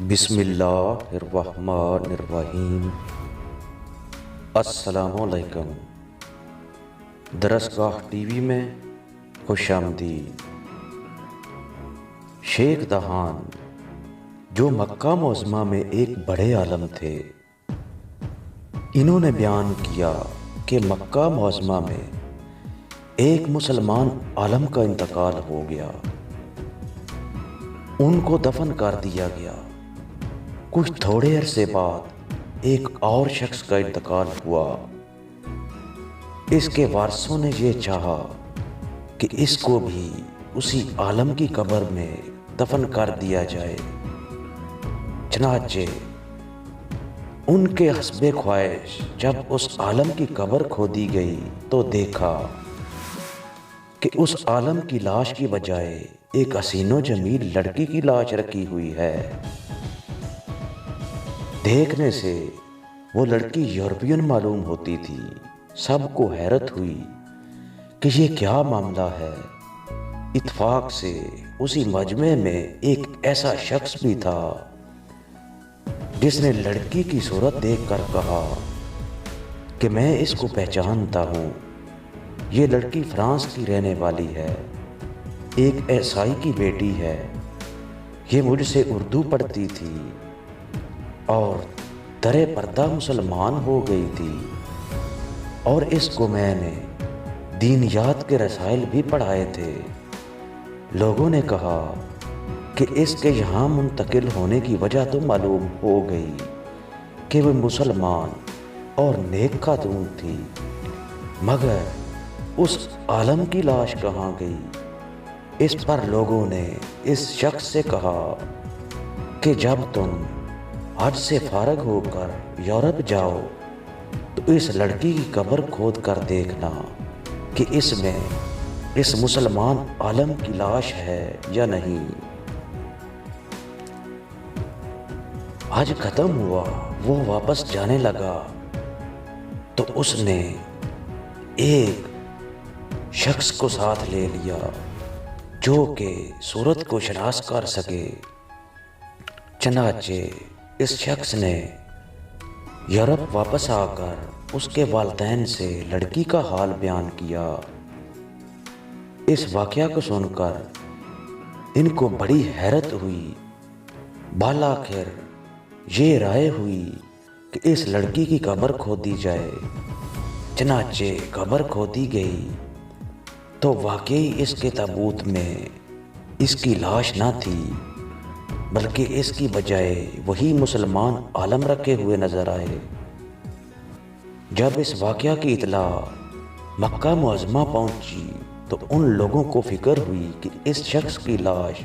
بسم اللہ الرحمن الرحیم۔ السلام علیکم۔ درسگاہ ٹی وی میں خوش آمدید۔ شیخ دہان جو مکہ معظمہ میں ایک بڑے عالم تھے، انہوں نے بیان کیا کہ مکہ معظمہ میں ایک مسلمان عالم کا انتقال ہو گیا، ان کو دفن کر دیا گیا۔ کچھ تھوڑے عرصے بعد ایک اور شخص کا انتقال ہوا۔ اس کے وارثوں نے یہ چاہا کہ اس کو بھی اسی عالم کی قبر میں دفن کر دیا جائے۔ چنانچہ ان کے حسب خواہش جب اس عالم کی قبر کھودی گئی تو دیکھا کہ اس عالم کی لاش کی بجائے ایک حسین و جمیل لڑکی کی لاش رکھی ہوئی ہے۔ دیکھنے سے وہ لڑکی یورپین معلوم ہوتی تھی۔ سب کو حیرت ہوئی کہ یہ کیا معاملہ ہے۔ اتفاق سے اسی مجمع میں ایک ایسا شخص بھی تھا جس نے لڑکی کی صورت دیکھ کر کہا کہ میں اس کو پہچانتا ہوں، یہ لڑکی فرانس کی رہنے والی ہے، ایک عیسائی کی بیٹی ہے، یہ مجھ سے اردو پڑھتی تھی اور درِ پردہ مسلمان ہو گئی تھی، اور اس کو میں نے دینیات کے رسائل بھی پڑھائے تھے۔ لوگوں نے کہا کہ اس کے یہاں منتقل ہونے کی وجہ تو معلوم ہو گئی کہ وہ مسلمان اور نیک خاتون تھی، مگر اس عالم کی لاش کہاں گئی؟ اس پر لوگوں نے اس شخص سے کہا کہ جب تم حج سے فارغ ہو کر یورپ جاؤ تو اس لڑکی کی قبر کھود کر دیکھنا کہ اس میں اس مسلمان عالم کی لاش ہے یا نہیں۔ حج ختم ہوا، وہ واپس جانے لگا تو اس نے ایک شخص کو ساتھ لے لیا جو کہ صورت کو شناس کر سکے۔ چنانچہ اس شخص نے یورپ واپس آ کر اس کے والدین سے لڑکی کا حال بیان کیا۔ اس واقعہ کو سن کر ان کو بڑی حیرت ہوئی۔ بالآخر یہ رائے ہوئی کہ اس لڑکی کی قبر کھودی جائے۔ چنانچہ قبر کھودی گئی تو واقعی اس کے تابوت میں اس کی لاش نہ تھی، بلکہ اس کی بجائے وہی مسلمان عالم رکھے ہوئے نظر آئے۔ جب اس واقعہ کی اطلاع مکہ معظمہ پہنچی تو ان لوگوں کو فکر ہوئی کہ اس شخص کی لاش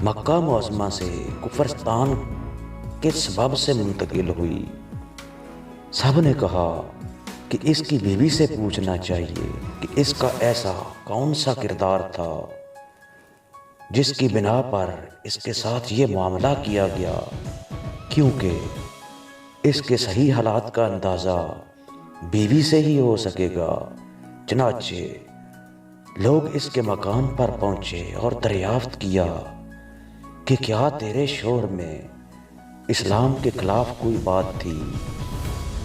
مکہ معظمہ سے کفرستان کے سبب سے منتقل ہوئی۔ سب نے کہا کہ اس کی بیوی سے پوچھنا چاہیے کہ اس کا ایسا کون سا کردار تھا جس کی بنا پر اس کے ساتھ یہ معاملہ کیا گیا، کیونکہ اس کے صحیح حالات کا اندازہ بیوی سے ہی ہو سکے گا۔ چنانچہ لوگ اس کے مکان پر پہنچے اور دریافت کیا کہ کیا تیرے شوہر میں اسلام کے خلاف کوئی بات تھی؟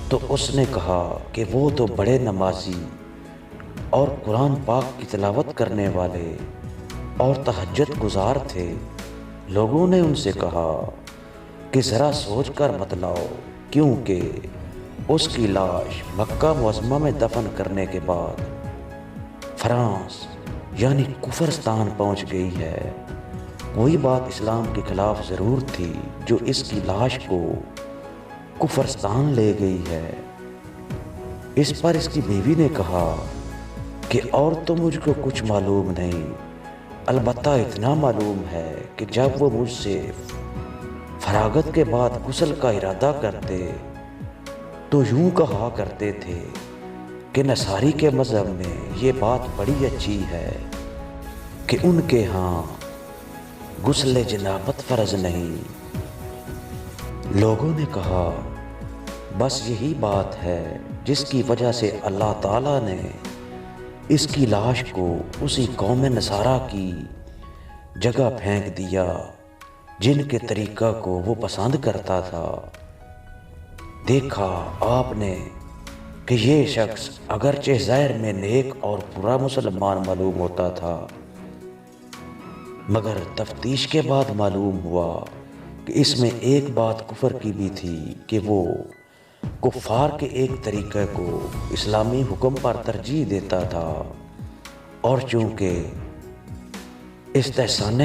تو اس نے کہا کہ وہ تو بڑے نمازی اور قرآن پاک کی تلاوت کرنے والے اور تہجد گزار تھے۔ لوگوں نے ان سے کہا کہ ذرا سوچ کر بتلاؤ، کیونکہ اس کی لاش مکہ معظمہ میں دفن کرنے کے بعد فرانس یعنی کفرستان پہنچ گئی ہے۔ کوئی بات اسلام کے خلاف ضرور تھی جو اس کی لاش کو کفرستان لے گئی ہے۔ اس پر اس کی بیوی نے کہا کہ اور تو مجھ کو کچھ معلوم نہیں، البتہ اتنا معلوم ہے کہ جب وہ مجھ سے فراغت کے بعد غسل کا ارادہ کرتے تو یوں کہا کرتے تھے کہ نصاری کے مذہب میں یہ بات بڑی اچھی ہے کہ ان کے ہاں غسل جنابت فرض نہیں۔ لوگوں نے کہا بس یہی بات ہے جس کی وجہ سے اللہ تعالیٰ نے اس کی لاش کو اسی قوم نصارہ کی جگہ پھینک دیا جن کے طریقہ کو وہ پسند کرتا تھا۔ دیکھا آپ نے کہ یہ شخص اگرچہ ظاہر میں نیک اور برا مسلمان معلوم ہوتا تھا، مگر تفتیش کے بعد معلوم ہوا کہ اس میں ایک بات کفر کی بھی تھی کہ وہ کفار کے ایک طریقے کو اسلامی حکم پر ترجیح دیتا تھا، اور چونکہ استحسان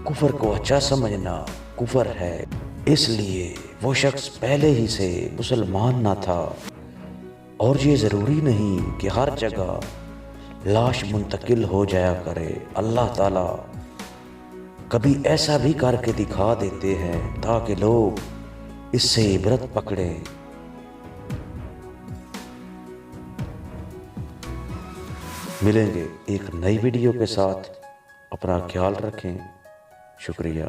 کفر کو اچھا سمجھنا کفر ہے، اس لیے وہ شخص پہلے ہی سے مسلمان نہ تھا۔ اور یہ ضروری نہیں کہ ہر جگہ لاش منتقل ہو جایا کرے۔ اللہ تعالیٰ کبھی ایسا بھی کر کے دکھا دیتے ہیں تاکہ لوگ اس سے عبرت پکڑیں۔ ملیں گے ایک نئی ویڈیو کے ساتھ، اپنا خیال رکھیں، شکریہ۔